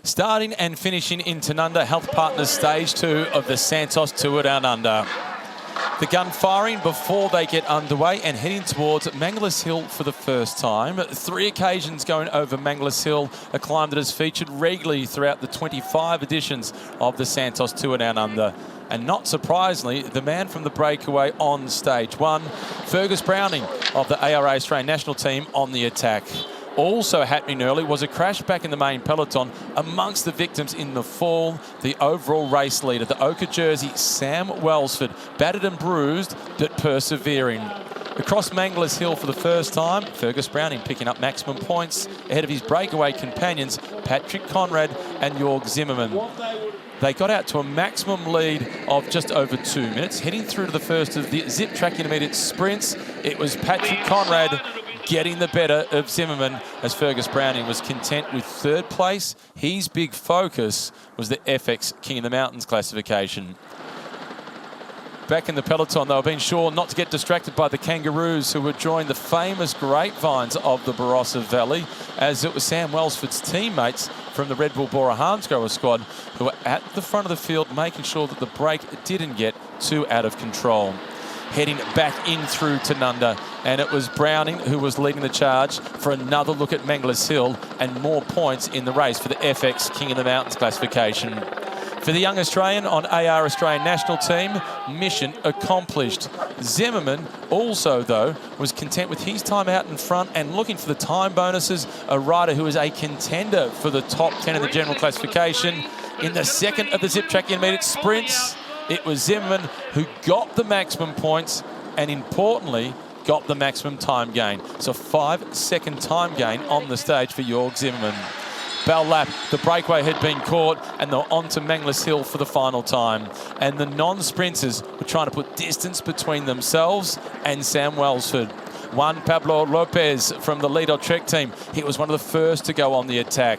Starting and finishing in Tanunda Health Partners Stage 2 of the Santos Tour Down Under. The gun firing before they get underway and heading towards Mangles Hill for the first time. 3 occasions going over Mangles Hill, a climb that has featured regularly throughout the 25 editions of the Santos Tour Down Under. And not surprisingly, the man from the breakaway on stage 1, Fergus Browning of the ARA Australian national team on the attack. Also happening early was a crash back in the main peloton amongst the victims in the fall. The overall race leader, the ochre jersey, Sam Welsford, battered and bruised, but persevering. Across Mangles Hill for the first time, Fergus Browning picking up maximum points ahead of his breakaway companions, Patrick Conrad and Jorg Zimmermann. They got out to a maximum lead of just over 2 minutes. Heading through to the first of the zip track intermediate sprints, it was Patrick Conrad getting the better of Zimmermann as Fergus Browning was content with 3rd place. His big focus was the FX King of the Mountains classification. Back in the peloton, they were being sure not to get distracted by the Kangaroos, who would join the famous grapevines of the Barossa Valley, as it was Sam Welsford's teammates from the Red Bull Bora Harmsgrower squad who were at the front of the field, making sure that the break didn't get too out of control. Heading back in through Tanunda, and it was Browning who was leading the charge for another look at Mangles Hill and more points in the race for the FX King of the Mountains classification. For the young Australian on AR Australian national team, mission accomplished. Zimmermann also, though, was content with his time out in front and looking for the time bonuses, a rider who is a contender for the top 10 in the general classification. In the second of the zip track intermediate sprints, it was Zimmermann who got the maximum points and, importantly, got the maximum time gain. So 5-second time gain on the stage for Jorg Zimmermann. Bell lap, the breakaway had been caught, and they're on to Mangles Hill for the final time. And the non-sprinters were trying to put distance between themselves and Sam Welsford. Juan Pablo Lopez from the Lido Trek team, he was one of the first to go on the attack.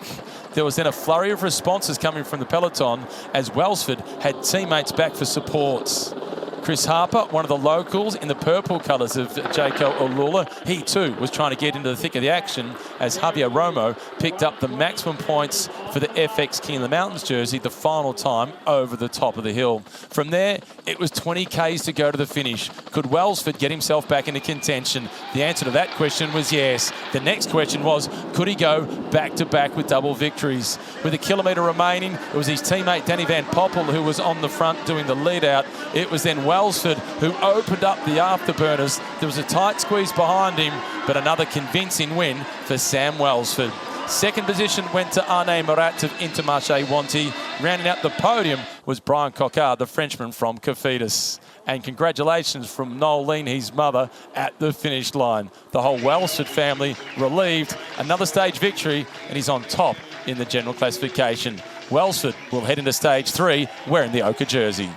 There was then a flurry of responses coming from the peloton as Welsford had teammates back for supports. Chris Harper, one of the locals in the purple colours of Jaco Olula, he too was trying to get into the thick of the action as Javier Romo picked up the maximum points for the FX King of the Mountains jersey the final time over the top of the hill. From there, it was 20 Ks to go to the finish. Could Welsford get himself back into contention? The answer to that question was yes. The next question was, could he go back-to-back with double victories? With a kilometre remaining, it was his teammate Danny Van Poppel who was on the front doing the lead-out. It was then Welsford who opened up the afterburners. There was a tight squeeze behind him, but another convincing win for Sam Welsford. Second position went to Arne Morat of Intermarché Wanty. Rounding out the podium was Brian Coquard, the Frenchman from Cofidis. And congratulations from Noeline, his mother, at the finish line. The whole Welsford family relieved. Another stage victory, and he's on top in the general classification. Welsford will head into stage 3 wearing the ochre jersey.